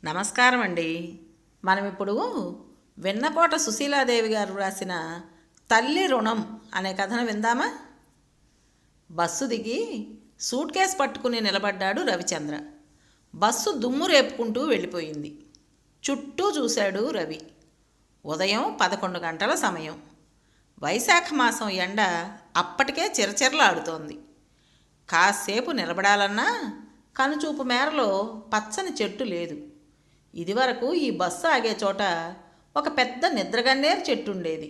నమస్కారం అండి. మనం ఇప్పుడు వెన్నకోట సుశీలాదేవి గారు రాసిన తల్లి రుణం అనే కథను విందామా? బస్సు దిగి సూట్ కేస్ పట్టుకుని నిలబడ్డాడు రవిచంద్ర. బస్సు దుమ్ము రేపుకుంటూ వెళ్ళిపోయింది. చుట్టూ చూశాడు రవి. ఉదయం 11 గంటల సమయం. వైశాఖ మాసం ఎండ అప్పటికే చిరచిరలాడుతోంది. కాసేపు నిలబడాలన్నా కనుచూపు మేరలో పచ్చని చెట్టు లేదు. ఇదివరకు ఈ బస్సు ఆగే చోట ఒక పెద్ద నిద్రగన్నేరు చెట్టు ఉండేది.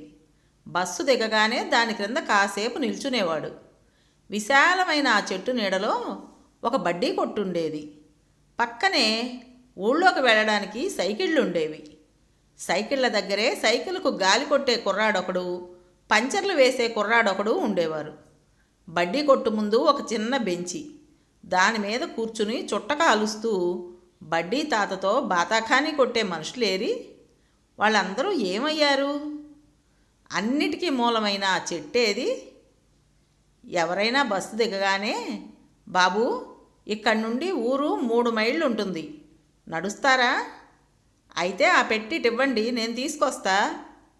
బస్సు దిగగానే దాని క్రింద కాసేపు నిల్చునేవాడు. విశాలమైన ఆ చెట్టు నీడలో ఒక బడ్డీ కొట్టుండేది. పక్కనే ఊళ్ళోకి వెళ్ళడానికి సైకిళ్ళు ఉండేవి. సైకిళ్ళ దగ్గరే సైకిల్కు గాలి కొట్టే కుర్రాడొకడు, పంచర్లు వేసే కుర్రాడొకడు ఉండేవారు. బడ్డీ కొట్టు ముందు ఒక చిన్న బెంచి. దాని మీద కూర్చుని చుట్టక అలుస్తూ బడ్డీ తాతతో బాతాఖానీ కొట్టే మనుషులేరి వాళ్ళందరూ ఏమయ్యారు? అన్నిటికీ మూలమైన ఆ చెట్టేది? ఎవరైనా బస్సు దిగగానే, బాబూ ఇక్కడి నుండి ఊరు 3 మైళ్ళు ఉంటుంది, నడుస్తారా? అయితే ఆ పెట్టిటివ్వండి, నేను తీసుకొస్తా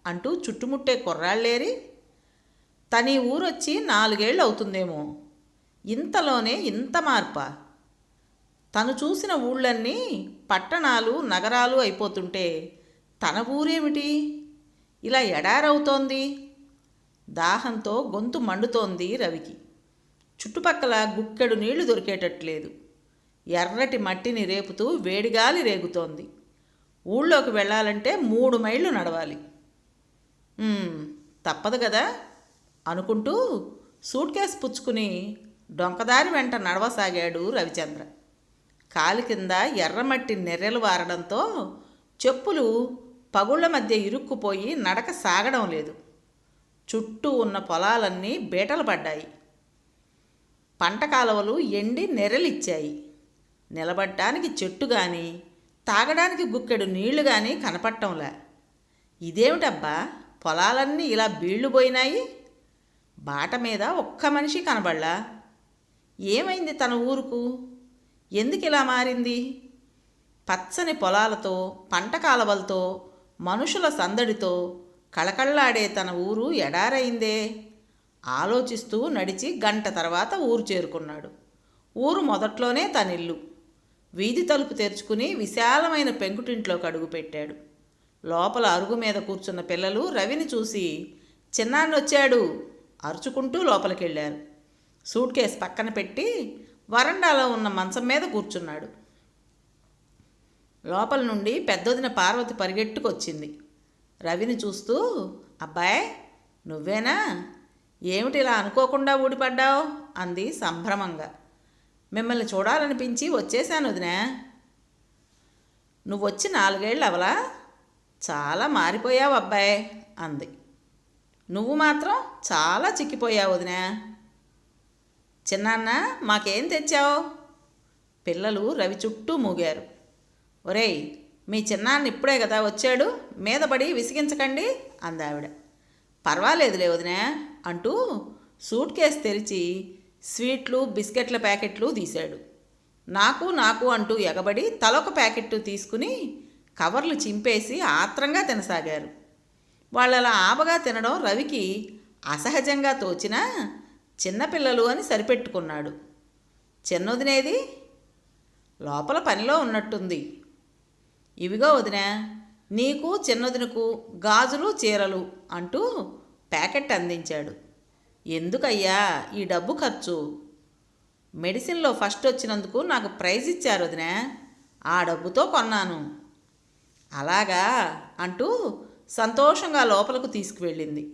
అంటూ చుట్టుముట్టే కుర్రాళ్ళేరి. తనీ ఊరొచ్చి 4 ఏళ్ళు అవుతుందేమో. ఇంతలోనే ఇంత మార్పా? తను చూసిన ఊళ్ళన్నీ పట్టణాలు నగరాలు అయిపోతుంటే తన ఊరేమిటి ఇలా ఎడారవుతోంది? దాహంతో గొంతు మండుతోంది రవికి. చుట్టుపక్కల గుక్కెడు నీళ్లు దొరికేటట్లేదు. ఎర్రటి మట్టిని రేపుతూ వేడిగాలి రేగుతోంది. ఊళ్ళోకి వెళ్ళాలంటే 3 మైళ్ళు నడవాలి. తప్పదు కదా అనుకుంటూ సూట్ కేస్ పుచ్చుకుని డొంకదారి వెంట నడవసాగాడు రవిచంద్ర. కాలి కింద ఎర్రమట్టి నెర్రెలు వారడంతో చెప్పులు పగుళ్ల మధ్య ఇరుక్కుపోయి నడక సాగడం లేదు. చుట్టూ ఉన్న పొలాలన్నీ బీటలు పడ్డాయి. పంట కాలువలు ఎండి నెర్రెలిచ్చాయి. నిలబడ్డానికి చెట్టు కానీ తాగడానికి గుక్కెడు నీళ్లు కానీ కనపట్టంలే. ఇదేమిటబ్బా, పొలాలన్నీ ఇలా బీళ్లుపోయినాయి. బాట మీద ఒక్క మనిషి కనబడలా. ఏమైంది తన ఊరుకు? ఎందుకు ఇలా మారింది? పచ్చని పొలాలతో, పంట కాలవలతో, మనుషుల సందడితో కళకళ్ళాడే తన ఊరు ఎడారైందే. ఆలోచిస్తూ నడిచి గంట తర్వాత ఊరు చేరుకున్నాడు. ఊరు మొదట్లోనే తనిల్లు. వీధి తలుపు తెరుచుకుని విశాలమైన పెంకుటింట్లోకి అడుగుపెట్టాడు. లోపల అరుగు మీద కూర్చున్న పిల్లలు రవిని చూసి చిన్నాన్నొచ్చాడు అరుచుకుంటూ లోపలికెళ్ళారు. సూట్ కేస్ పక్కన పెట్టి వరండాలో ఉన్న మంచం మీద కూర్చున్నాడు. లోపల నుండి పెద్దొదిన పార్వతి పరిగెట్టుకొచ్చింది. రవిని చూస్తూ, అబ్బాయ్ నువ్వేనా? ఏమిటి ఇలా అనుకోకుండా ఊడిపడ్డావు అంది సంభ్రమంగా. మిమ్మల్ని చూడాలనిపించి వచ్చేశాను వదినా. నువ్వొచ్చి 4 ఏళ్ళు అవలా? చాలా మారిపోయావు అబ్బాయ్ అంది. నువ్వు మాత్రం చాలా చిక్కిపోయావు వదినా. చిన్నాన్న మాకేం తెచ్చావు? పిల్లలు రవి చుట్టూ మూగారు. ఒరేయ్, మీ చిన్నాన్న ఇప్పుడే కదా వచ్చాడు, మీదపడి విసిగించకండి అందావిడ. పర్వాలేదులే వదినా అంటూ సూట్ కేస్ తెరిచి స్వీట్లు బిస్కెట్ల ప్యాకెట్లు తీశాడు. నాకు నాకు అంటూ ఎగబడి తలొక ప్యాకెట్టు తీసుకుని కవర్లు చింపేసి ఆత్రంగా తినసాగారు. వాళ్ళలా ఆబగా తినడం రవికి అసహజంగా తోచినా చిన్నపిల్లలు అని సరిపెట్టుకున్నాడు. చిన్నొదినేది? లోపల పనిలో ఉన్నట్టుంది. ఇవిగో వదినా, నీకు చిన్నొదినకు గాజులు చీరలు అంటూ ప్యాకెట్ అందించాడు. ఎందుకయ్యా ఈ డబ్బు ఖర్చు? మెడిసిన్లో ఫస్ట్ వచ్చినందుకు నాకు ప్రైజ్ ఇచ్చారు వదినా, ఆ డబ్బుతో కొన్నాను. అలాగా అంటూ సంతోషంగా లోపలకు తీసుకువెళ్ళింది.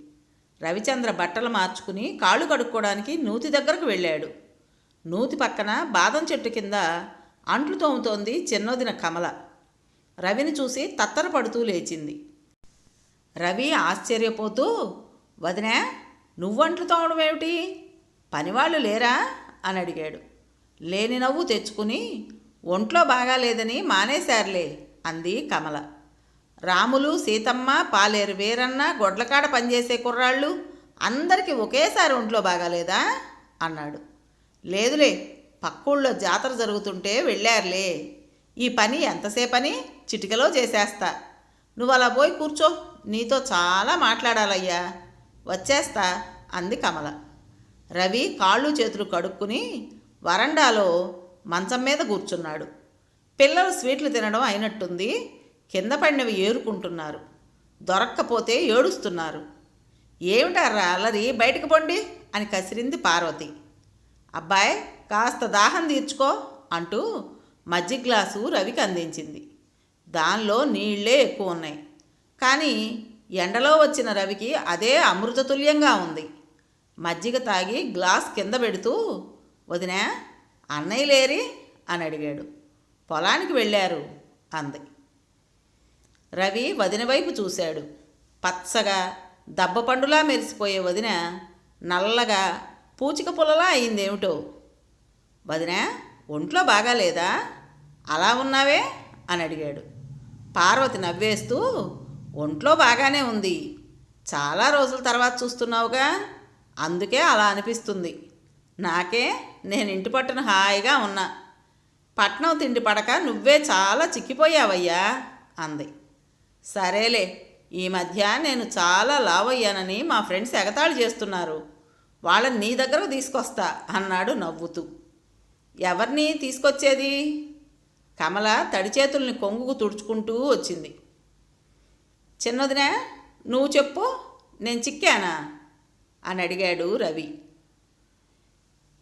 రవిచంద్ర బట్టలు మార్చుకుని కాళ్ళు కడుక్కోవడానికి నూతి దగ్గరకు వెళ్ళాడు. నూతి పక్కన బాదం చెట్టు కింద అంట్లు తోముతోంది చిన్నొదిన కమల. రవిని చూసి తత్తరపడుతూ లేచింది. రవి ఆశ్చర్యపోతూ, వదినా నువ్వంట్లు తోమడం ఏమిటి? పనివాళ్ళు లేరా అని అడిగాడు. లేని నవ్వు తెచ్చుకుని, ఒంట్లో బాగాలేదని మానేశారులే అంది కమల. రాములు సీతమ్మ పాలేరు వీరన్న గొడ్లకాడ పనిచేసే కుర్రాళ్ళు అందరికీ ఒకేసారి ఒంట్లో బాగాలేదా అన్నాడు. లేదులే, పక్కూళ్ళో జాతర జరుగుతుంటే వెళ్ళారులే. ఈ పని ఎంతసేపని చిటికలో చేసేస్తా. నువ్వు అలా పోయి కూర్చో, నీతో చాలా మాట్లాడాలయ్యా. వచ్చేస్తా అంది కమల. రవి కాళ్ళు చేతులు కడుక్కుని వరండాలో మంచం మీద కూర్చున్నాడు. పిల్లలు స్వీట్లు తినడం అయినట్టుంది. కింద పడినవి ఏరుకుంటున్నారు. దొరక్కపోతే ఏడుస్తున్నారు. ఏమిటారా అల్లరి, బయటకు పొండి అని కసిరింది పార్వతి. అబ్బాయ్, కాస్త దాహం తీర్చుకో అంటూ మజ్జిగ గ్లాసు రవికి అందించింది. దానిలో నీళ్లే ఎక్కువ ఉన్నాయి. కానీ ఎండలో వచ్చిన రవికి అదే అమృతతుల్యంగా ఉంది. మజ్జిగ తాగి గ్లాస్ కింద పెడుతూ, వదినా, అన్నయ్య లేరి అని అడిగాడు. పొలానికి వెళ్ళారు అంది. రవి వదిన వైపు చూశాడు. పచ్చగా దబ్బపండులా మెరిసిపోయే వదిన నల్లగా పూచిక పుల్లలా అయిందేమిటో. వదినా, ఒంట్లో బాగాలేదా, అలా ఉన్నావే అని అడిగాడు. పార్వతి నవ్వేస్తూ, ఒంట్లో బాగానే ఉంది. చాలా రోజుల తర్వాత చూస్తున్నావుగా, అందుకే అలా అనిపిస్తుంది. నాకే నేను ఇంటి పట్టున హాయిగా ఉన్నా. పట్నం తిండి పడక నువ్వే చాలా చిక్కిపోయావయ్యా అంది. సరేలే, ఈ మధ్య నేను చాలా లావయ్యానని మా ఫ్రెండ్స్ ఎగతాళి చేస్తున్నారు. వాళ్ళని నీ దగ్గరకు తీసుకొస్తా అన్నాడు నవ్వుతూ. ఎవరిని తీసుకొచ్చేది? కమల తడి చేతుల్ని కొంగుకు తుడుచుకుంటూ వచ్చింది. చిన్నదినా, నువ్వు చెప్పు, నేను చిక్కానా అని అడిగాడు రవి.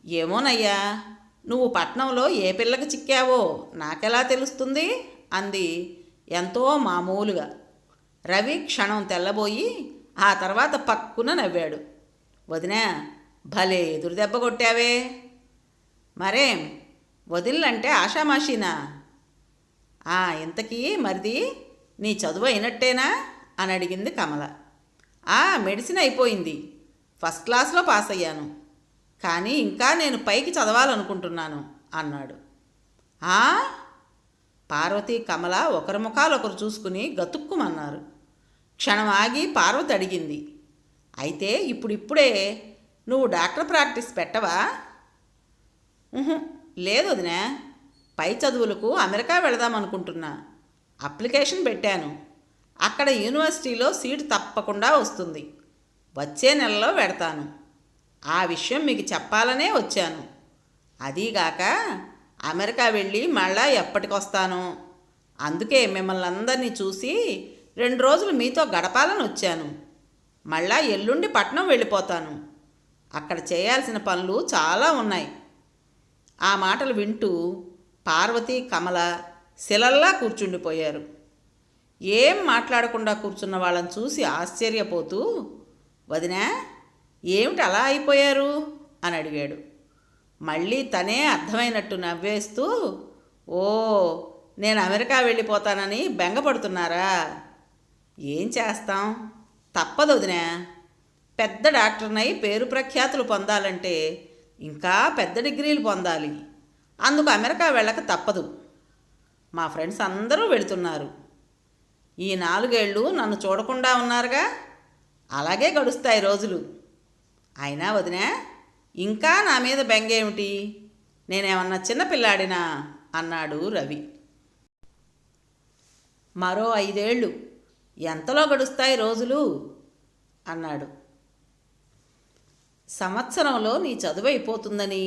ఏమోనయ్యా, నువ్వు పట్నంలో ఏ పిల్లకి చిక్కావో నాకెలా తెలుస్తుంది అంది ఎంతో మామూలుగా. రవి క్షణం తెల్లబోయి ఆ తర్వాత పక్కున నవ్వాడు. వదినా, భలే ఎదురుదెబ్బ కొట్టావే. మరేం, వదిలంటే ఆషామాషీనా? ఇంతకీ మరిది నీ చదువు అయినట్టేనా అని అడిగింది కమల. మెడిసిన్ అయిపోయింది, ఫస్ట్ క్లాస్లో పాస్ అయ్యాను. కానీ ఇంకా నేను పైకి చదవాలనుకుంటున్నాను అన్నాడు. పార్వతి కమల ఒకరి ముఖాలు ఒకరు చూసుకుని గతుక్కుమన్నారు. క్షణం ఆగి పార్వతి అడిగింది, అయితే ఇప్పుడిప్పుడే నువ్వు డాక్టర్ ప్రాక్టీస్ పెట్టవా? లేదు వదినా, పై చదువులకు అమెరికా వెళదామనుకుంటున్నా. అప్లికేషన్ పెట్టాను. అక్కడ యూనివర్సిటీలో సీటు తప్పకుండా వస్తుంది. వచ్చే నెలలో పెడతాను. ఆ విషయం మీకు చెప్పాలనే వచ్చాను. అదీగాక అమెరికా వెళ్ళి మళ్ళా ఎప్పటికొస్తాను. అందుకే మిమ్మల్ని అందరినీ చూసి 2 రోజులు మీతో గడపాలని వచ్చాను. మళ్ళా ఎల్లుండి పట్నం వెళ్ళిపోతాను. అక్కడ చేయాల్సిన పనులు చాలా ఉన్నాయి. ఆ మాటలు వింటూ పార్వతి కమల శిలల్లా కూర్చుండిపోయారు. ఏం మాట్లాడకుండా కూర్చున్న వాళ్ళని చూసి ఆశ్చర్యపోతూ, వదినా, ఏమిటి అలా అయిపోయారు అని అడిగాడు. మళ్ళీ తనే అర్థమైనట్టు నవ్వేస్తూ, ఓ, నేను అమెరికా వెళ్ళిపోతానని బెంగపడుతున్నారా? ఏం చేస్తాం, తప్పదు వదినా. పెద్ద డాక్టర్నై పేరు ప్రఖ్యాతులు పొందాలంటే ఇంకా పెద్ద డిగ్రీలు పొందాలి. అందుకు అమెరికా వెళ్ళక తప్పదు. మా ఫ్రెండ్స్ అందరూ వెళుతున్నారు. ఈ 4 ఏళ్ళు నన్ను చూడకుండా ఉన్నారుగా, అలాగే గడుస్తాయి రోజులు. అయినా వదినా, ఇంకా నా మీద బెంగేమిటి? నేనేమన్నా చిన్నపిల్లాడినా అన్నాడు రవి. మరో 5 ఏళ్ళు ఎంతలో గడుస్తాయి రోజులు అన్నాడు. సంవత్సరంలో నీ చదువు అయిపోతుందని,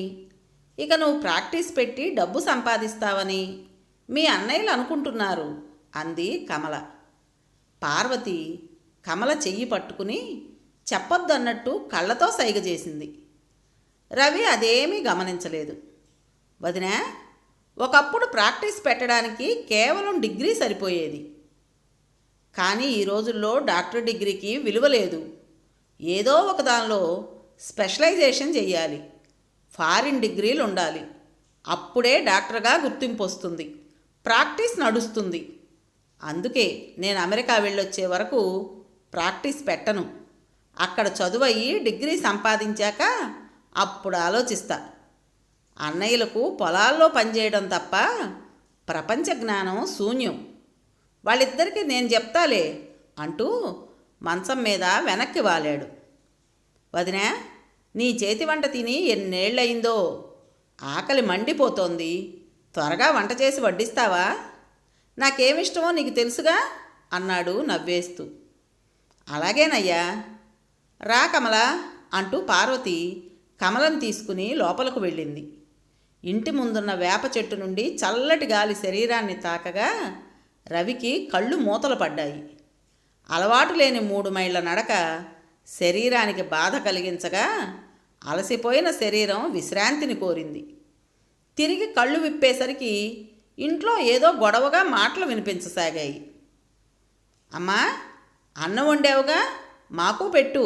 ఇక నువ్వు ప్రాక్టీస్ పెట్టి డబ్బు సంపాదిస్తావని మీ అన్నయ్యలు అనుకుంటున్నారు అంది కమల. పార్వతి కమల చెయ్యి పట్టుకుని చెప్పొద్దన్నట్టు కళ్ళతో సైగ చేసింది. రవి అదేమీ గమనించలేదు. వదినా, ఒకప్పుడు ప్రాక్టీస్ పెట్టడానికి కేవలం డిగ్రీ సరిపోయేది. కానీ ఈ రోజుల్లో డాక్టర్ డిగ్రీకి విలువ లేదు. ఏదో ఒక దానిలో స్పెషలైజేషన్ చెయ్యాలి. ఫారిన్ డిగ్రీలు ఉండాలి. అప్పుడే డాక్టర్గా గుర్తింపు వస్తుంది, ప్రాక్టీస్ నడుస్తుంది. అందుకే నేను అమెరికా వెళ్ళొచ్చే వరకు ప్రాక్టీస్ పెట్టను. అక్కడ చదువు అయ్యి డిగ్రీ సంపాదించాక అప్పుడు ఆలోచిస్తా. అన్నయ్యలకు పొలాల్లో పనిచేయడం తప్ప ప్రపంచ జ్ఞానం శూన్యం. వాళ్ళిద్దరికీ నేను చెప్తాలే అంటూ మంచం మీద వెనక్కి వాలాడు. వదినా, నీ చేతి వంట తిని ఎన్నేళ్ళయిందో, ఆకలి మండిపోతోంది. త్వరగా వంట చేసి వడ్డిస్తావా? నాకేమిష్టమో నీకు తెలుసుగా అన్నాడు నవ్వేస్తూ. అలాగేనయ్యా. రా కమల అంటూ పార్వతి కమలను తీసుకుని లోపలకు వెళ్ళింది. ఇంటి ముందున్న వేప చెట్టు నుండి చల్లటి గాలి శరీరాన్ని తాకగా రవికి కళ్ళు మూతలు పడ్డాయి. అలవాటు లేని 3 మైళ్ళ నడక శరీరానికి బాధ కలిగించగా అలసిపోయిన శరీరం విశ్రాంతిని కోరింది. తిరిగి కళ్ళు విప్పేసరికి ఇంట్లో ఏదో గొడవగా మాటలు వినిపించసాగాయి. అమ్మా, అన్నం వండావుగా, మాకు పెట్టు,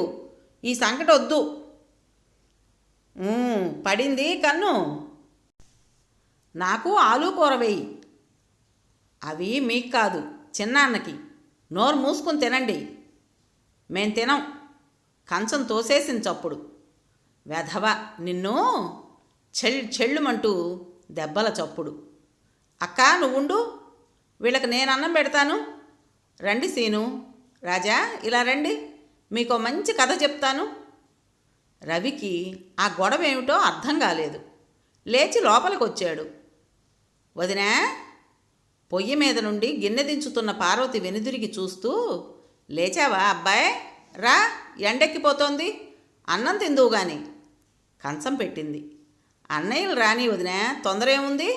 ఈ సంకట వద్దు. పడింది కన్ను. నాకు ఆలు కూర వేయి. అవి మీకు కాదు, చిన్నాన్నకి. నోరు మూసుకుని తినండి. మేం తినం. కంచం తోసేసిన చప్పుడు. వెధవ నిన్ను. చెళ్ళుమంటూ దెబ్బల చప్పుడు. అక్క నువ్వుండు, వీళ్ళకి నేను అన్నం పెడతాను. రండి సీను, రాజా ఇలా రండి, మీకో మంచి కథ చెప్తాను. రవికి ఆ గొడవ ఏమిటో అర్థం కాలేదు. లేచి లోపలికి వచ్చాడు. వదినా? పొయ్యి మీద నుండి గిన్నె దించుతున్న పార్వతి వెనుదిరిగి చూస్తూ, లేచావా అబ్బాయ్? రా, ఎండెక్కిపోతోంది, అన్నం తిందువు గాని. కంచం పెట్టింది. అన్నయ్యలు రాని వదినా, తొందర ఏముంది?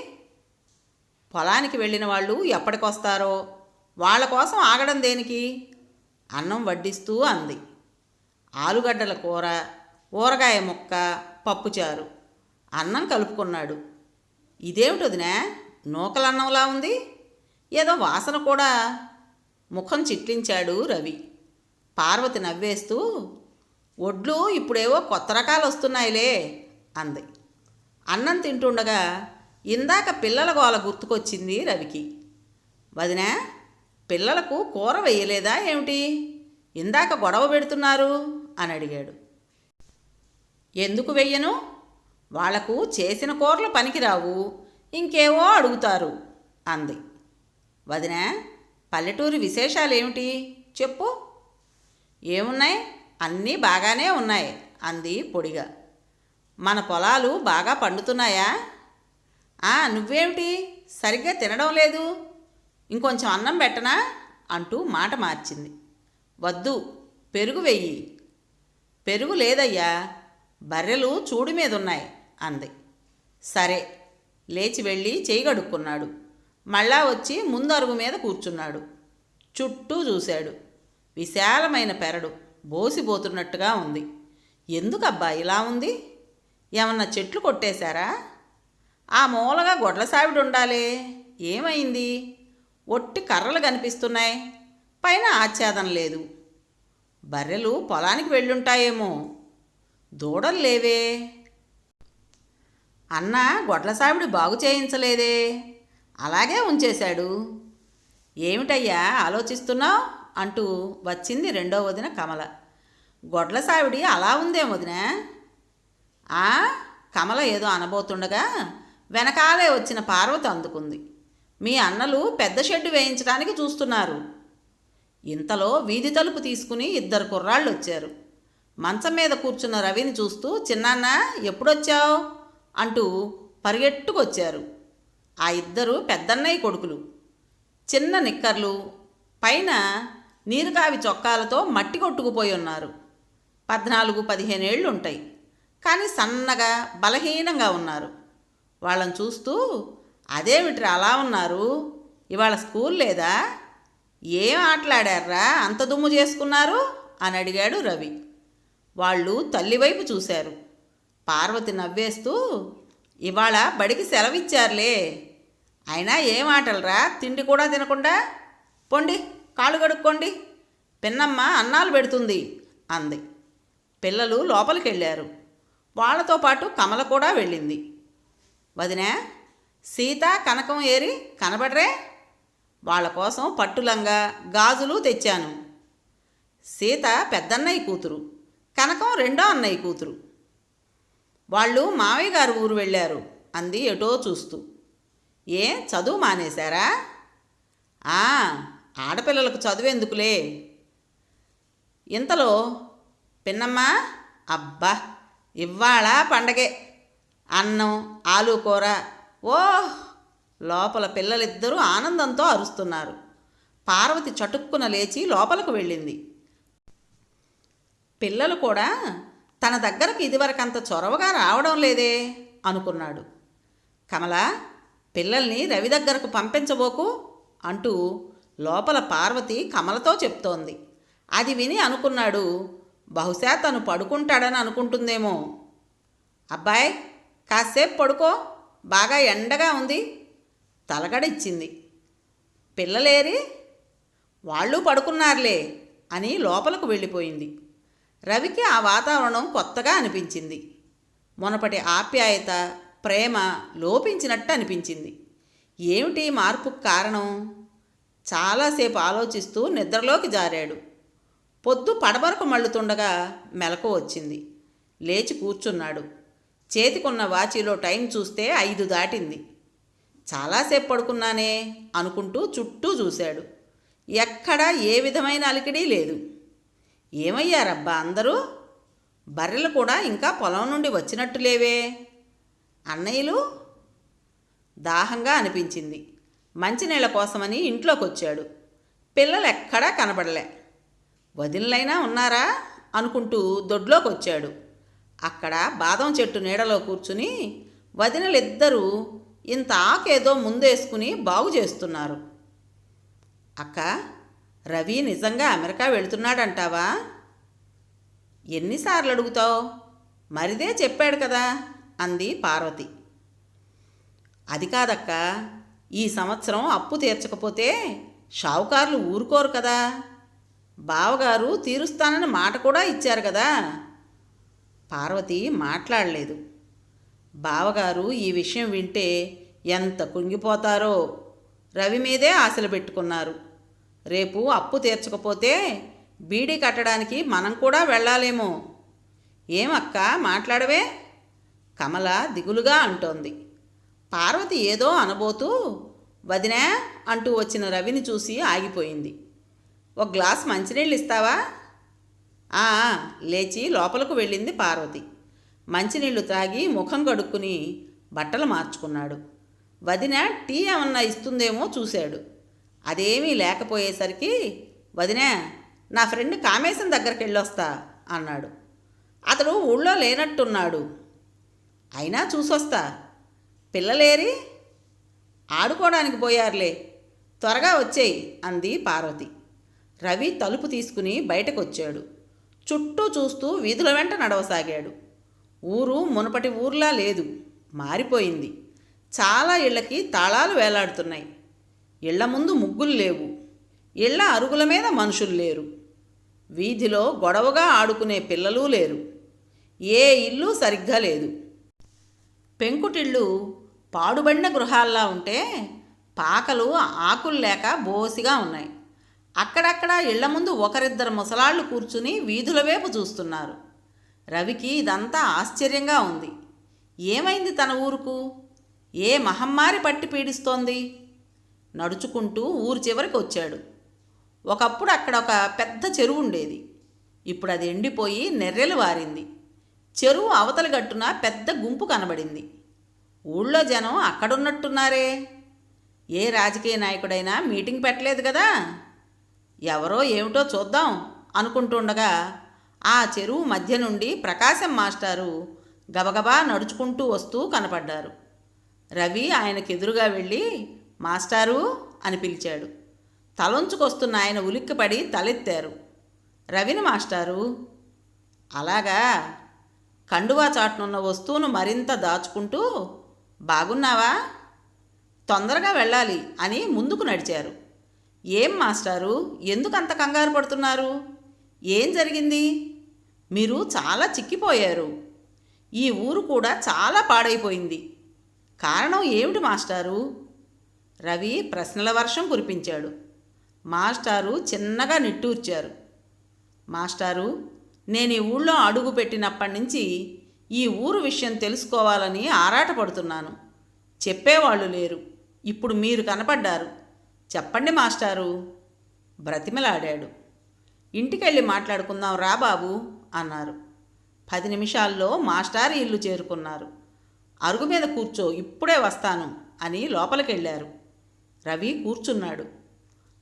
పొలానికి వెళ్ళిన వాళ్ళు ఎప్పటికొస్తారో, వాళ్ళ కోసం ఆగడం దేనికి? అన్నం వడ్డిస్తూ అంది. ఆలుగడ్డల కూర, ఊరగాయ ముక్క, పప్పుచారు, అన్నం కలుపుకున్నాడు. ఇదేమిటి వదినా, నూకలన్నంలా ఉంది? ఏదో వాసన కూడా. ముఖం చిట్లించాడు రవి. పార్వతి నవ్వేస్తూ, ఒడ్లు ఇప్పుడేవో కొత్త రకాలు వస్తున్నాయిలే అంది. అన్నం తింటుండగా ఇందాక పిల్లల గోల గుర్తుకొచ్చింది రవికి. వదినా, పిల్లలకు కూర వేయలేదా ఏమిటి? ఇందాక గొడవ పెడుతున్నారు అని అడిగాడు. ఎందుకు వెయ్యను? వాళ్లకు చేసిన కూరలు పనికిరావు, ఇంకేవో అడుగుతారు అంది. వదినా, పల్లెటూరి విశేషాలేమిటి చెప్పు. ఏమున్నాయి, అన్నీ బాగానే ఉన్నాయి అంది పొడిగా. మన పొలాలు బాగా పండుతున్నాయా? నువ్వేమిటి సరిగ్గా తినడం లేదు, ఇంకొంచెం అన్నం పెట్టనా అంటూ మాట మార్చింది. వద్దు, పెరుగు వెయ్యి. పెరుగు లేదయ్యా, బర్రెలు చూడు మీదున్నాయి అంది. సరే. లేచి వెళ్ళి చేయి కడుక్కున్నాడు. మళ్ళా వచ్చి ముందు అరుగు మీద కూర్చున్నాడు. చుట్టూ చూశాడు. విశాలమైన పెరడు బోసిపోతున్నట్టుగా ఉంది. ఎందుకబ్బా ఇలా ఉంది? ఏమన్నా చెట్లు కొట్టేశారా? ఆ మూలగా గొడ్ల సావిడి ఉండాలే, ఏమైంది? ఒట్టి కర్రలు కనిపిస్తున్నాయి, పైన ఆచ్ఛాదం లేదు. బర్రెలు పొలానికి వెళ్ళుంటాయేమో, దూడలు లేవే. అన్న గొడ్ల సావిడి బాగు చేయించలేదే, అలాగే ఉంచేశాడు. ఏమిటయ్యా ఆలోచిస్తున్నావు అంటూ వచ్చింది రెండో వదిన కమల. గొడ్ల సావిడి అలా ఉందేం వదినా? కమల ఏదో అనబోతుండగా వెనకాలే వచ్చిన పార్వతి అందుకుంది. మీ అన్నలు పెద్ద షెడ్డు వేయించడానికి చూస్తున్నారు. ఇంతలో వీధి తలుపు తీసుకుని 2 కుర్రాళ్ళు వచ్చారు. మంచం మీద కూర్చున్న రవిని చూస్తూ, చిన్నాన్న ఎప్పుడొచ్చావు అంటూ పరిగెట్టుకొచ్చారు. ఆ 2 పెద్దన్నయ్య కొడుకులు. చిన్న నిక్కర్లు, పైన నీరుకావి చొక్కాలతో మట్టి కొట్టుకుపోయి ఉన్నారు. 14-15 ఏళ్ళు ఉంటాయి, కానీ సన్నగా బలహీనంగా ఉన్నారు. వాళ్ళని చూస్తూ, అదేమిట్రా అలా ఉన్నారు, ఇవాళ స్కూల్ లేదా? ఏం ఆటలాడారా అంత దుమ్ము చేసుకున్నారు అని అడిగాడు రవి. వాళ్ళు తల్లివైపు చూశారు. పార్వతి నవ్వేస్తూ, ఇవాళ బడికి సెలవిచ్చారులే, అయినా ఏం ఆటలరా, తిండి కూడా తినకుండా. పొండి, కాళ్ళు కడుక్కోండి, పిన్నమ్మ అన్నాలు పెడుతుంది అంది. పిల్లలు లోపలికి వెళ్ళారు. వాళ్లతో పాటు కమల కూడా వెళ్ళింది. వదినా, సీత కనకం ఏరి కనబడరే? వాళ్ళ కోసం పట్టులంగా గాజులు తెచ్చాను. సీత పెద్దన్నయ్య కూతురు, కనకం రెండో అన్నయ్య కూతురు. వాళ్ళు మావయ్య గారు ఊరు వెళ్ళారు అంది ఎటో చూస్తూ. చదువు మానేశారా? ఆడపిల్లలకు చదువెందుకులే. ఇంతలో పిన్నమ్మ, అబ్బా ఇవాళ పండగే, అన్నం ఆలు కూర, లోపల పిల్లలిద్దరూ ఆనందంతో అరుస్తున్నారు. పార్వతి చటుక్కున లేచి లోపలకు వెళ్ళింది. పిల్లలు కూడా తన దగ్గరకు ఇదివరకంత చొరవగా రావడం లేదే అనుకున్నాడు. కమల, పిల్లల్ని రవి దగ్గరకు పంపించబోకు అంటూ లోపల పార్వతి కమలతో చెప్తోంది. అది విని అనుకున్నాడు, బహుశా తను పడుకుంటాడని అనుకుంటుందేమో. అబ్బాయ్, కాసేపు పడుకో, బాగా ఎండగా ఉంది. తలగడిచ్చింది. పిల్లలేరి? వాళ్ళు పడుకున్నారులే అని లోపలకు వెళ్ళిపోయింది. రవికి ఆ వాతావరణం కొత్తగా అనిపించింది. మునపటి ఆప్యాయత, ప్రేమ లోపించినట్టు అనిపించింది. ఏమిటి మార్పుకు కారణం? చాలాసేపు ఆలోచిస్తూ నిద్రలోకి జారాడు. పొద్దు పడమరకు మళ్ళుతుండగా మెలకు వచ్చింది. లేచి కూర్చున్నాడు. చేతికున్న వాచిలో టైం చూస్తే 5 దాటింది. చాలాసేపు పడుకున్నానే అనుకుంటూ చుట్టూ చూశాడు. ఎక్కడా ఏ విధమైన అలికిడీ లేదు. ఏమయ్యారబ్బా అందరూ? బర్రెలు కూడా ఇంకా పొలం నుండి వచ్చినట్టు లేవే. అన్నయ్యలు? దాహంగా అనిపించింది. మంచినీళ్ళ కోసమని ఇంట్లోకి వచ్చాడు. పిల్లలు ఎక్కడా కనబడలే. వదినలైనా ఉన్నారా అనుకుంటూ దొడ్లోకి వచ్చాడు. అక్కడ బాదం చెట్టు నీడలో కూర్చుని వదినలిద్దరూ ఇంత ఆకేదో ముందేసుకుని బాగు చేస్తున్నారు. అక్క, రవి నిజంగా అమెరికా వెళుతున్నాడంటావా? ఎన్నిసార్లు అడుగుతావు? మరిదే చెప్పాడు కదా అంది పార్వతి. అది కాదక్క, ఈ సంవత్సరం అప్పు తీర్చకపోతే షావుకారులు ఊరుకోరు కదా. బావగారు తీరుస్తానని మాట కూడా ఇచ్చారు కదా. పార్వతి మాట్లాడలేదు. బావగారు ఈ విషయం వింటే ఎంత కుంగిపోతారో. రవి మీదే ఆశలు పెట్టుకున్నారు. రేపు అప్పు తీర్చకపోతే బీడీ కట్టడానికి మనం కూడా వెళ్ళాలేమో. ఏమక్క మాట్లాడవే? కమల దిగులుగా అంటోంది. పార్వతి ఏదో అనబోతూ వదినా అంటూ వచ్చిన రవిని చూసి ఆగిపోయింది. ఒక గ్లాస్ మంచినీళ్ళు ఇస్తావా? లేచి లోపలకు వెళ్ళింది పార్వతి. మంచినీళ్లు తాగి ముఖం కడుక్కుని బట్టలు మార్చుకున్నాడు. వదిన టీ ఏమన్నా ఇస్తుందేమో చూశాడు. అదేమీ లేకపోయేసరికి, వదినా, నా ఫ్రెండ్ కామేశం దగ్గరికి వెళ్ళొస్తా అన్నాడు. అతడు ఊళ్ళో లేనట్టున్నాడు. అయినా చూసొస్తా. పిల్లలేరి? ఆడుకోవడానికి పోయారులే, త్వరగా వచ్చేయి అంది పార్వతి. రవి తలుపు తీసుకుని బయటకు వచ్చాడు. చుట్టూ చూస్తూ వీధుల వెంట నడవసాగాడు. ఊరు మునపటి ఊర్లా లేదు, మారిపోయింది. చాలా ఇళ్లకి తాళాలు వేలాడుతున్నాయి. ఇళ్ల ముందు ముగ్గులు లేవు. ఇళ్ల అరుగుల మీద మనుషులు లేరు. వీధిలో గొడవగా ఆడుకునే పిల్లలు లేరు. ఏ ఇల్లు సరిగ్గా లేదు. పెంకుటిళ్ళు పాడుబడిన గృహాల్లా ఉంటే పాకలు ఆకులు లేక బోసిగా ఉన్నాయి. అక్కడక్కడ ఇళ్ల ముందు ఒకరిద్దరు ముసలాళ్ళు కూర్చుని వీధుల వైపు చూస్తున్నారు. రవికి ఇదంతా ఆశ్చర్యంగా ఉంది. ఏమైంది తన ఊరుకు? ఏ మహమ్మారి పట్టి పీడిస్తోంది? నడుచుకుంటూ ఊరు చివరికి వచ్చాడు. ఒకప్పుడు అక్కడ ఒక పెద్ద చెరువు ఉండేది. ఇప్పుడు అది ఎండిపోయి నెర్రెలు వారింది. చెరువు అవతలి గట్టున పెద్ద గుంపు కనబడింది. ఊళ్ళో జనం అక్కడున్నట్టున్నారే. ఏ రాజకీయ నాయకుడైనా మీటింగ్ పెట్టలేదు కదా. ఎవరో ఏమిటో చూద్దాం అనుకుంటుండగా ఆ చెరువు మధ్య నుండి ప్రకాశం మాస్టారు గబగబా నడుచుకుంటూ వస్తూ కనపడ్డారు. రవి ఆయనకెదురుగా వెళ్ళి మాస్టారు అని పిలిచాడు. తలొంచుకొస్తున్న ఆయన ఉలిక్కిపడి తలెత్తారు. రవిని మాస్టారు. అలాగా. కండువా చాటునున్న వస్తువును మరింత దాచుకుంటూ బాగున్నావా? తొందరగా వెళ్ళాలి అని ముందుకు నడిచారు. ఏం మాస్టారు, ఎందుకంత కంగారు పడుతున్నారు? ఏం జరిగింది? మీరు చాలా చిక్కిపోయారు. ఈ ఊరు కూడా చాలా పాడైపోయింది. కారణం ఏమిటి మాస్టారు? రవి ప్రశ్నల వర్షం కురిపించాడు. మాస్టారు చిన్నగా నిట్టూర్చారు. మాస్టారు, నేను ఈ ఊళ్ళో అడుగు పెట్టినప్పటి నుంచి ఈ ఊరు విషయం తెలుసుకోవాలని ఆరాటపడుతున్నాను. చెప్పేవాళ్ళు లేరు. ఇప్పుడు మీరు కనపడ్డారు. చెప్పండి మాస్టారు. బ్రతిమలాడాడు. ఇంటికెళ్ళి మాట్లాడుకుందాం రా బాబు అన్నారు. 10 నిమిషాల్లో మాస్టారు ఇల్లు చేరుకున్నారు. అరుగు మీద కూర్చో, ఇప్పుడే వస్తాను అని లోపలికెళ్ళారు. రవి కూర్చున్నాడు.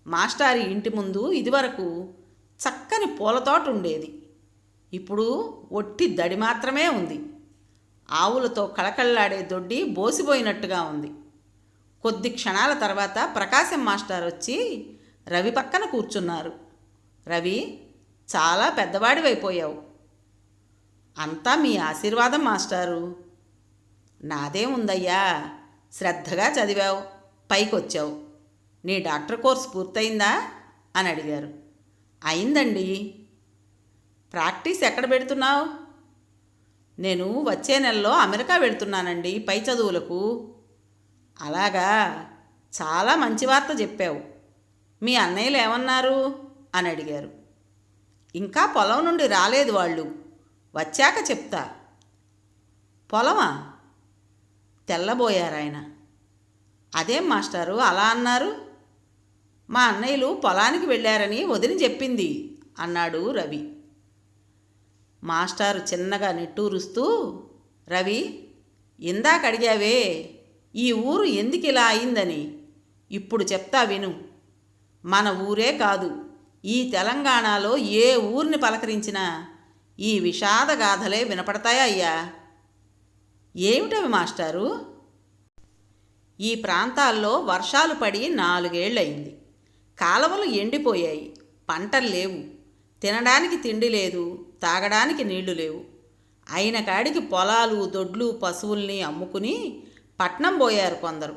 మాస్టారి ఇంటి ముందు ఇదివరకు చక్కని పూలతోట ఉండేది. ఇప్పుడు ఒట్టి దడి మాత్రమే ఉంది. ఆవులతో కళకళలాడే దొడ్డి బోసిపోయినట్టుగా ఉంది. కొద్ది క్షణాల తర్వాత ప్రకాశం మాస్టర్ వచ్చి రవి పక్కన కూర్చున్నారు. రవి, చాలా పెద్దవాడివైపోయావు. అంతా మీ ఆశీర్వాదం మాస్టారు. నాదేముందయ్యా, శ్రద్ధగా చదివావు, పైకొచ్చావు. నీ డాక్టర్ కోర్స్ పూర్తయిందా అని అడిగారు. అయిందండి. ప్రాక్టీస్ ఎక్కడ పెడుతున్నావు? నేను వచ్చే నెలలో అమెరికా వెళుతున్నానండి పై చదువులకు. అలాగా, చాలా మంచి వార్త చెప్పావు. మీ అన్నయ్యలు ఏమన్నారు అని అడిగారు. ఇంకా పొలం నుండి రాలేదు వాళ్ళు, వచ్చాక చెప్తా. పొలమా? తెల్లబోయారాయన. అదేం మాస్టారు అలా అన్నారు? మా అన్నయ్యలు పొలానికి వెళ్ళారని వదిలి చెప్పింది అన్నాడు రవి. మాస్టారు చిన్నగా నిట్టూరుస్తూ, రవి, ఇందాక అడిగావే ఈ ఊరు ఎందుకు ఇలా అయిందని, ఇప్పుడు చెప్తా విను. మన ఊరే కాదు, ఈ తెలంగాణలో ఏ ఊరిని పలకరించినా ఈ విషాదగాథలే వినపడతాయా అయ్యా? ఏమిటవి మాస్టారు? ఈ ప్రాంతాల్లో వర్షాలు పడి 4 ఏళ్ళయింది. కాలవలు ఎండిపోయాయి, పంటలు లేవు, తినడానికి తిండి లేదు, తాగడానికి నీళ్లు లేవు. అయిన కాడికి పొలాలు, దొడ్లు, పశువుల్ని అమ్ముకుని పట్నం పోయారు కొందరు.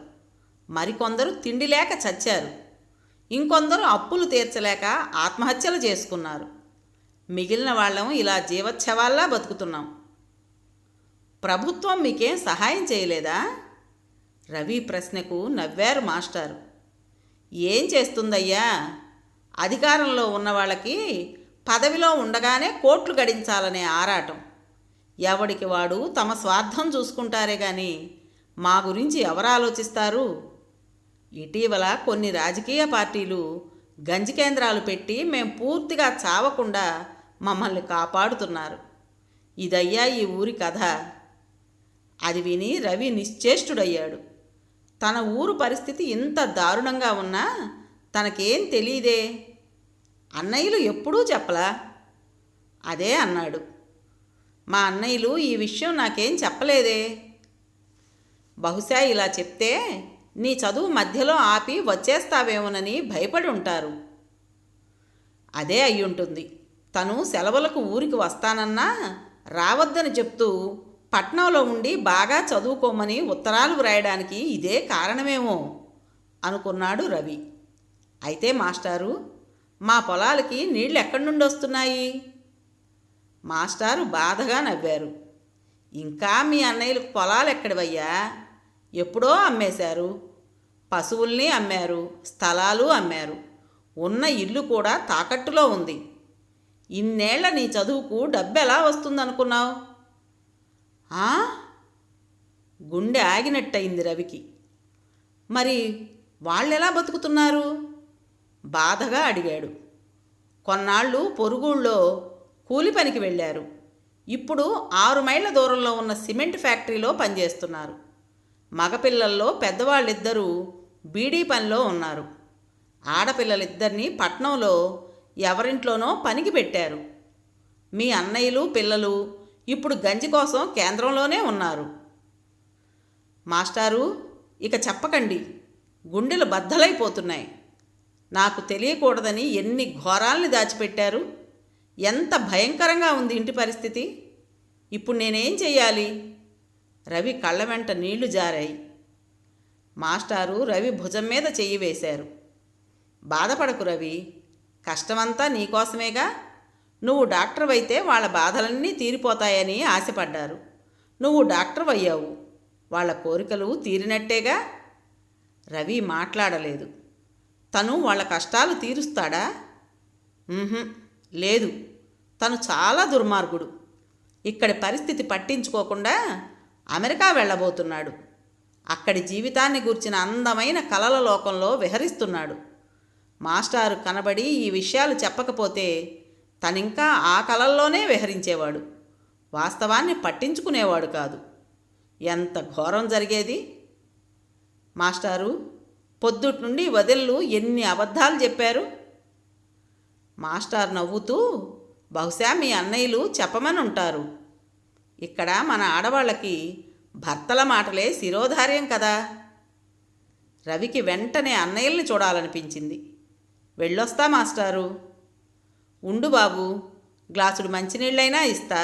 మరికొందరు తిండి లేక చచ్చారు. ఇంకొందరు అప్పులు తీర్చలేక ఆత్మహత్యలు చేసుకున్నారు. మిగిలిన వాళ్ళం ఇలా జీవచ్ఛవాల్లా బతుకుతున్నాం. ప్రభుత్వం మీకేం సహాయం చేయలేదా? రవి ప్రశ్నకు నవ్వారు మాస్టారు. ఏం చేస్తుందయ్యా, అధికారంలో ఉన్న వాళ్ళకి పదవిలో ఉండగానే కోట్లు గడించాలనే ఆరాటం. ఎవడికి వాడు తమ స్వార్థం చూసుకుంటారే కానీ మా గురించి ఎవరు ఆలోచిస్తారు? ఇటీవల కొన్ని రాజకీయ పార్టీలు గంజి కేంద్రాలు పెట్టి మేం పూర్తిగా చావకుండా మమ్మల్ని కాపాడుతున్నారు. ఇదయ్యా ఈ ఊరి కథ. అది విని రవి నిశ్చేష్టుడయ్యాడు. తన ఊరు పరిస్థితి ఇంత దారుణంగా ఉన్నా తనకేం తెలీదే. అన్నయ్యలు ఎప్పుడూ చెప్పలా? అదే అన్నాడు. మా అన్నయ్యలు ఈ విషయం నాకేం చెప్పలేదే. బహుశా ఇలా చెప్తే నీ చదువు మధ్యలో ఆపి వచ్చేస్తావేమోనని భయపడి ఉంటారు. అదే అయ్యుంటుంది. తను సెలవులకు ఊరికి వస్తానన్నా రావద్దని చెప్తూ పట్నంలో ఉండి బాగా చదువుకోమని ఉత్తరాలు వ్రాయడానికి ఇదే కారణమేమో అనుకున్నాడు రవి. అయితే మాస్టారు, మా పొలాలకి నీళ్ళు ఎక్కడి నుండి వస్తున్నాయి? మాస్టారు బాధగా నవ్వారు. ఇంకా మీ అన్నయ్యలకు పొలాలు ఎక్కడివయ్యా? ఎప్పుడో అమ్మేశారు. పశువుల్ని అమ్మారు, స్థలాలు అమ్మారు, ఉన్న ఇల్లు కూడా తాకట్టులో ఉంది. ఇన్నేళ్ల నీ చదువుకు డబ్బెలా వస్తుందనుకున్నావు? గుండె ఆగినట్టయింది రవికి. మరి వాళ్ళెలా బతుకుతున్నారు? బాధగా అడిగాడు. కొన్నాళ్ళు పొరుగుళ్ళో కూలి పనికి వెళ్ళారు. ఇప్పుడు 6 మైళ్ళ దూరంలో ఉన్న సిమెంట్ ఫ్యాక్టరీలో పనిచేస్తున్నారు. మగపిల్లల్లో పెద్దవాళ్ళిద్దరూ బీడీ పనిలో ఉన్నారు. ఆడపిల్లలిద్దరినీ పట్నంలో ఎవరింట్లోనో పనికి పెట్టారు. మీ అన్నయ్యలు పిల్లలు ఇప్పుడు గంజి కోసం కేంద్రంలోనే ఉన్నారు. మాస్టారు, ఇక చెప్పకండి, గుండెలు బద్దలైపోతున్నాయి. నాకు తెలియకూడదని ఎన్ని ఘోరాల్ని దాచిపెట్టారు. ఎంత భయంకరంగా ఉంది ఇంటి పరిస్థితి. ఇప్పుడు నేనేం చెయ్యాలి? రవి కళ్ళ వెంట నీళ్లు జారాయి. మాస్టారు రవి భుజం మీద చెయ్యి వేశారు. బాధపడకు రవి, కష్టమంతా నీకోసమేగా. నువ్వు డాక్టర్ అయితే వాళ్ళ బాధలన్నీ తీరిపోతాయని ఆశపడ్డారు. నువ్వు డాక్టర్ అయ్యావు, వాళ్ళ కోరికలు తీరినట్టేగా. రవి మాట్లాడలేదు. తను వాళ్ళ కష్టాలు తీరుస్తాడా? లేదు, తను చాలా దుర్మార్గుడు. ఇక్కడి పరిస్థితి పట్టించుకోకుండా అమెరికా వెళ్ళబోతున్నాడు. అక్కడి జీవితాన్ని గూర్చిన అందమైన కలల లోకంలో విహరిస్తున్నాడు. మాస్టారు కనబడి ఈ విషయాలు చెప్పకపోతే తనింకా ఆ కలల్లోనే విహరించేవాడు. వాస్తవాన్ని పట్టించుకునేవాడు కాదు. ఎంత ఘోరం జరిగేది. మాస్టారు, పొద్దుటి నుండి వదినలు ఎన్ని అబద్ధాలు చెప్పారు. మాస్టారు నవ్వుతూ, బహుశా మీ అన్నయ్యలు చెప్పమని ఉంటారు. ఇక్కడ మన ఆడవాళ్ళకి భర్తల మాటలే శిరోధార్యం కదా. రవికి వెంటనే అన్నయ్యల్ని చూడాలనిపించింది. వెళ్ళొస్తా మాస్టారు. ఉండు బాబు, గ్లాసుడు మంచినీళ్ళైనా ఇస్తా.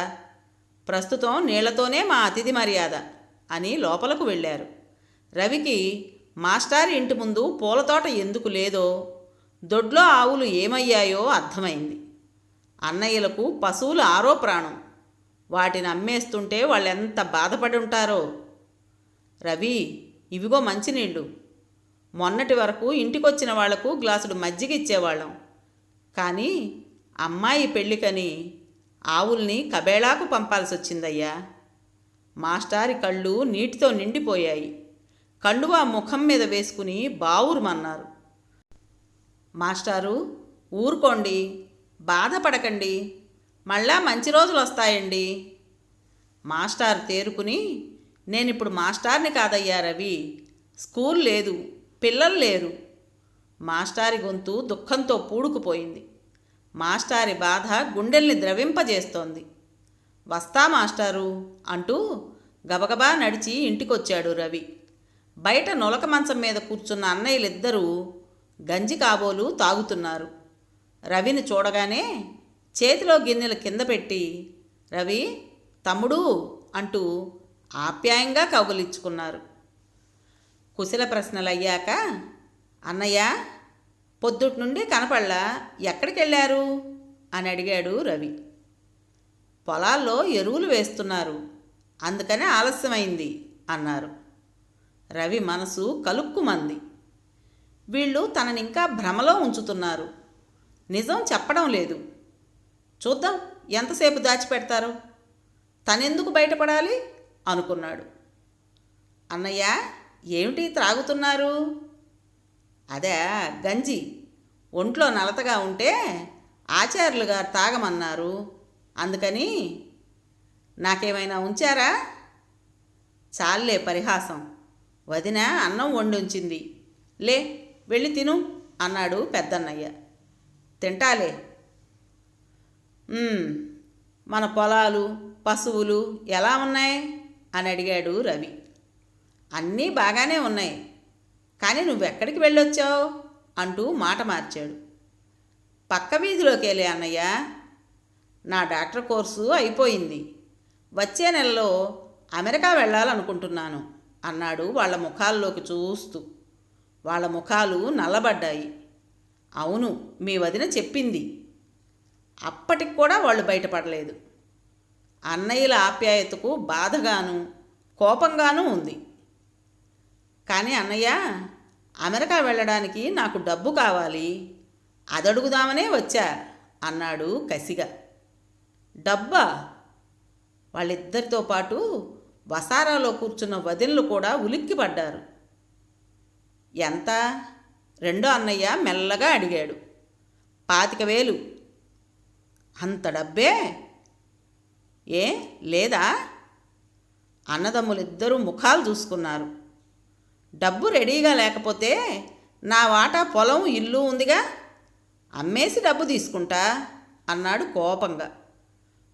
ప్రస్తుతం నీళ్లతోనే మా అతిథి మర్యాద అని లోపలకు వెళ్ళారు. రవికి మాస్టారి ఇంటి ముందు పూలతోట ఎందుకు లేదో, దొడ్లో ఆవులు ఏమయ్యాయో అర్థమైంది. అన్నయ్యలకు పశువులు ఆరో ప్రాణం. వాటిని అమ్మేస్తుంటే వాళ్ళెంత బాధపడి ఉంటారో. రవి, ఇవిగో మంచినీళ్ళు. మొన్నటి వరకు ఇంటికొచ్చిన వాళ్లకు గ్లాసుడు మజ్జిగ ఇచ్చేవాళ్ళం. కానీ అమ్మాయి పెళ్ళికని ఆవుల్ని కబేళాకు పంపాల్సి వచ్చిందయ్యా. మాస్టారి కళ్ళు నీటితో నిండిపోయాయి. కండువా ముఖం మీద వేసుకుని బావురుమన్నారు. మాస్టారు, ఊరుకోండి, బాధపడకండి, మళ్ళా మంచి రోజులు వస్తాయండి. మాస్టారు తేరుకుని, నేనిప్పుడు మాస్టార్ని కాదయ్యా రవి, స్కూల్ లేదు, పిల్లలు లేరు. మాస్టారి గొంతు దుఃఖంతో పూడుకుపోయింది. మాస్టారి బాధ గుండెల్ని ద్రవింపజేస్తోంది. వస్తా మాస్టారు అంటూ గబగబా నడిచి ఇంటికొచ్చాడు రవి. బయట నొలక మంచం మీద కూర్చున్న అన్నయ్యలిద్దరూ గంజి కాబోలు తాగుతున్నారు. రవిని చూడగానే చేతిలో గిన్నెలు కింద పెట్టి, రవి, తమ్ముడు అంటూ ఆప్యాయంగా కౌగులించుకున్నారు. కుశల ప్రశ్నలయ్యాక, అన్నయ్య, పొద్దుటి నుండి కనపడలా, ఎక్కడికి వెళ్ళారు అని అడిగాడు రవి. పొలాల్లో ఎరువులు వేస్తున్నారు, అందుకనే ఆలస్యమైంది అన్నారు. రవి మనసు కలుక్కుమంది. వీళ్ళు తననింకా భ్రమలో ఉంచుతున్నారు, నిజం చెప్పడం లేదు. చూద్దాం ఎంతసేపు దాచిపెడతారు, తనెందుకు బయటపడాలి అనుకున్నాడు. అన్నయ్య, ఏమిటి త్రాగుతున్నారు? అదే గంజి. ఒంట్లో నలతగా ఉంటే ఆచార్యులు గారు తాగమన్నారు, అందుకని. నాకేమైనా ఉంచారా? చాలే పరిహాసం. వదిన అన్నం వండుంచింది, లే వెళ్ళి తిను అన్నాడు పెద్దన్నయ్య. తింటాలే. మన పొలాలు, పశువులు ఎలా ఉన్నాయి అని అడిగాడు రవి. అన్నీ బాగానే ఉన్నాయి, కానీ నువ్వెక్కడికి వెళ్ళొచ్చావు అంటూ మాట మార్చాడు. పక్క వీధిలోకి వెళ్ళే అన్నయ్య, నా డాక్టర్ కోర్సు అయిపోయింది, వచ్చే నెలలో అమెరికా వెళ్ళాలనుకుంటున్నాను అన్నాడు వాళ్ళ ముఖాల్లోకి చూస్తూ. వాళ్ళ ముఖాలు నల్లబడ్డాయి. అవును, మీ వదిన చెప్పింది. అప్పటికి కూడా వాళ్ళు బయటపడలేదు. అన్నయ్యల ఆప్యాయతకు బాధగాను కోపంగానూ ఉంది. కానీ అన్నయ్య, అమెరికా వెళ్ళడానికి నాకు డబ్బు కావాలి, అదడుగుదామనే వచ్చా అన్నాడు కసిగా. డబ్బా? వాళ్ళిద్దరితో పాటు వసారాలో కూర్చున్న వదినలు కూడా ఉలిక్కిపడ్డారు. ఎంత? రెండో అన్నయ్య మెల్లగా అడిగాడు. 25,000. అంత డబ్బే? ఏ లేదా? అన్నదమ్ములిద్దరూ ముఖాలు చూసుకున్నారు. డబ్బు రెడీగా లేకపోతే నా వాటా పొలం, ఇల్లు ఉందిగా, అమ్మేసి డబ్బు తీసుకుంటా అన్నాడు కోపంగా.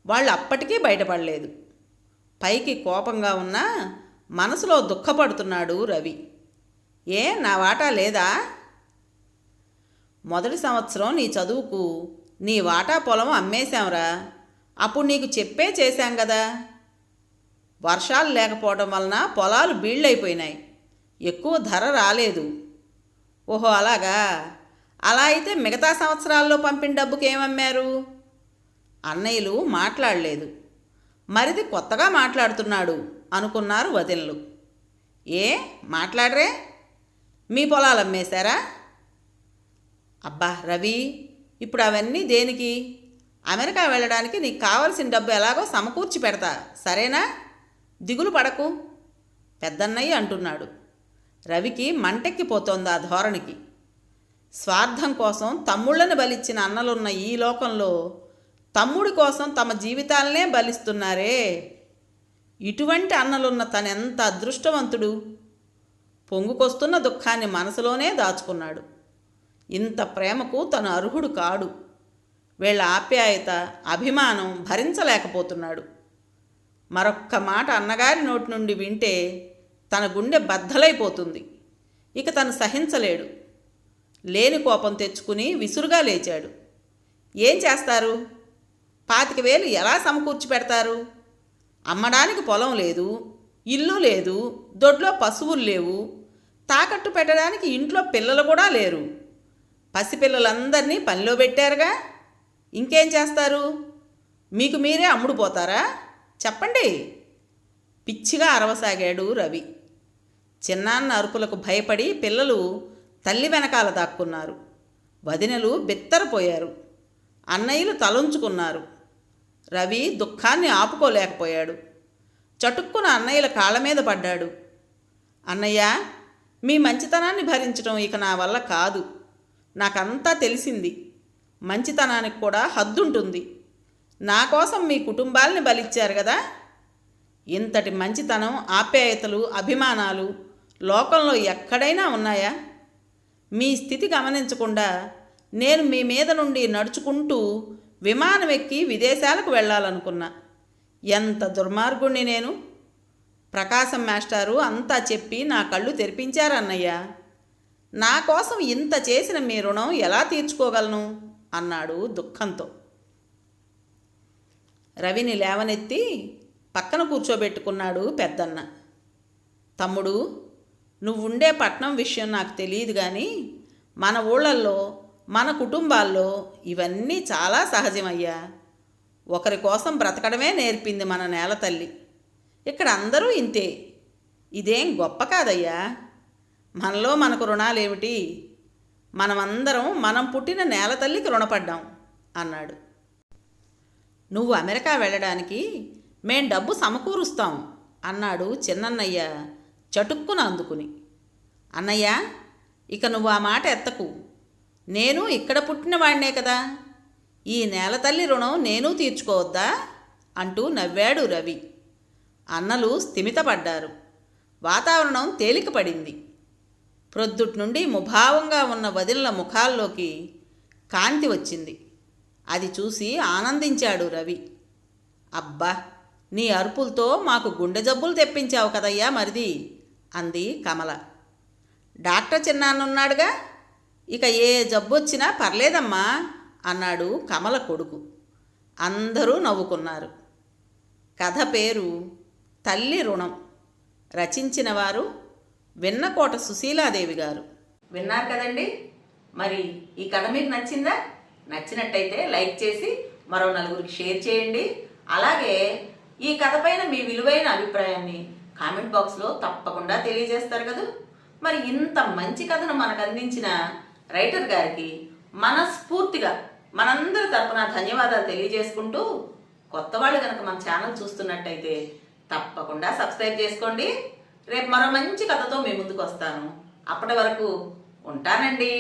వాళ్ళు అప్పటికీ బయటపడలేదు. పైకి కోపంగా ఉన్నా మనసులో దుఃఖపడుతున్నాడు రవి. ఏ, నా వాటా లేదా? మొదటి సంవత్సరం నీ చదువుకు నీ వాటా పొలం అమ్మేశాంరా, అప్పుడు నీకు చెప్పే చేశాం కదా. వర్షాలు లేకపోవడం వలన పొలాలు బీళ్ళైపోయినాయి, ఎక్కువ ధర రాలేదు. ఓహో అలాగా? అలా అయితే మిగతా సంవత్సరాల్లో పంపిన డబ్బుకి ఏమమ్మారు? అన్నయ్యలు మాట్లాడలేదు. మరిది కొత్తగా మాట్లాడుతున్నాడు అనుకున్నారు వదినలు. ఏ మాట్లాడరే? మీ పొలాలు అమ్మేశారా? అబ్బా రవి, ఇప్పుడు అవన్నీ దేనికి? అమెరికా వెళ్ళడానికి నీకు కావలసిన డబ్బు ఎలాగో సమకూర్చి పెడతా, సరేనా? దిగులు పడకు పెద్దన్నయ్య అంటున్నాడు. రవికి మంటెక్కిపోతోంది ఆ ధోరణికి. స్వార్థం కోసం తమ్ముళ్ళని బలిచ్చిన అన్నలున్న ఈ లోకంలో తమ్ముడి కోసం తమ జీవితాలనే బలిస్తున్నారే. ఇటువంటి అన్నలున్న తనెంత అదృష్టవంతుడు. పొంగుకొస్తున్న దుఃఖాన్ని మనసులోనే దాచుకున్నాడు. ఇంత ప్రేమకు తను అర్హుడు కాడు. వీళ్ళ ఆప్యాయత, అభిమానం భరించలేకపోతున్నాడు. మరొక్క మాట అన్నగారి నోటి నుండి వింటే తన గుండె బద్దలైపోతుంది. ఇక తను సహించలేడు. లేని కోపం తెచ్చుకుని విసురుగా లేచాడు. ఏం చేస్తారు? 25,000 ఎలా సమకూర్చి పెడతారు? అమ్మడానికి పొలం లేదు, ఇల్లు లేదు, దొడ్లో పశువులు లేవు, తాకట్టు పెట్టడానికి ఇంట్లో పిల్లలు కూడా లేరు. పసిపిల్లలందరినీ పనిలో పెట్టారుగా, ఇంకేం చేస్తారు? మీకు మీరే అమ్ముడుపోతారా? చెప్పండి. పిచ్చిగా అరవసాగాడు రవి. చిన్నాన్న అరుపులకు భయపడి పిల్లలు తల్లి వెనకాల దాక్కున్నారు. వదినలు బిత్తరపోయారు. అన్నయ్యలు తలంచుకున్నారు. రవి దుఃఖాన్ని ఆపుకోలేకపోయాడు. చటుక్కున అన్నయ్యల కాళ్ళ మీద పడ్డాడు. అన్నయ్య, మీ మంచితనాన్ని భరించడం ఇక నా వల్ల కాదు. నాకంతా తెలిసింది. మంచితనానికి కూడా హద్దుంటుంది. నా కోసం మీ కుటుంబాలని బలిచ్చారు కదా. ఇంతటి మంచితనం, ఆప్యాయతలు, అభిమానాలు లోకంలో ఎక్కడైనా ఉన్నాయా? మీ స్థితి గమనించకుండా నేను మీ మీద నుండి నడుచుకుంటూ విమానం ఎక్కి విదేశాలకు వెళ్ళాలనుకున్నా. ఎంత దుర్మార్గుణ్ణి నేను! ప్రకాశం మాస్టారు అంతా చెప్పి నా కళ్ళు తెరిపించారన్నయ్య. నా కోసం ఇంత చేసిన మీ రుణం ఎలా తీర్చుకోగలను అన్నాడు దుఃఖంతో. రవిని లేవనెత్తి పక్కన కూర్చోబెట్టుకున్నాడు పెద్దన్న. తమ్ముడు, నువ్వుండే పట్నం విషయం నాకు తెలియదు కానీ మన ఊళ్ళల్లో, మన కుటుంబాల్లో ఇవన్నీ చాలా సహజమయ్యా. ఒకరి కోసం బ్రతకడమే నేర్పింది మన నేల తల్లి. ఇక్కడ అందరూ ఇంతే. ఇదేం గొప్ప కాదయ్యా. మనలో మనకు రుణాలేమిటి? మనమందరం మనం పుట్టిన నేల తల్లికి రుణపడ్డాం అన్నాడు. నువ్వు అమెరికా వెళ్ళడానికి మేం డబ్బు సమకూరుస్తాం అన్నాడు చిన్నన్నయ్య చటుక్కున అందుకుని. అన్నయ్య, ఇక నువ్వు ఆ మాట ఎత్తకు. నేను ఇక్కడ పుట్టిన వాడినే కదా. ఈ నేల తల్లి రుణం నేను తీర్చుకోవద్దా అంటూ నవ్వాడు రవి. అన్నలు స్థిమితపడ్డారు. వాతావరణం తేలికపడింది. ప్రొద్దుటి నుండి ముభావంగా ఉన్న వదినల ముఖాల్లోకి కాంతి వచ్చింది. అది చూసి ఆనందించాడు రవి. అబ్బా, నీ అరుపులతో మాకు గుండె జబ్బులు తెప్పించావు కదయ్యా మరిది అంది కమల. డాక్టర్ చిన్నాన్నున్నాడుగా, ఇక ఏ జబ్బు వచ్చినా పర్లేదమ్మా అన్నాడు కమల కొడుకు. అందరూ నవ్వుకున్నారు. కథ పేరు తల్లి రుణం. రచించిన వారు వెన్నకోట సుశీలాదేవి గారు. విన్నారు కదండి. మరి ఈ కథ మీకు నచ్చిందా? నచ్చినట్టయితే లైక్ చేసి మరో నలుగురికి షేర్ చేయండి. అలాగే ఈ కథ పైన మీ విలువైన అభిప్రాయాన్ని కామెంట్ బాక్స్లో తప్పకుండా తెలియజేస్తారు కదా. మరి ఇంత మంచి కథను మనకు అందించిన రైటర్ గారికి మనస్ఫూర్తిగా మనందరి తరపున ధన్యవాదాలు తెలియజేసుకుంటూ, కొత్త వాళ్ళు కనుక మన ఛానల్ చూస్తున్నట్టయితే తప్పకుండా సబ్స్క్రైబ్ చేసుకోండి. రేపు మరో మంచి కథతో మీ ముందుకు వస్తాను. అప్పటి వరకు ఉంటానండి.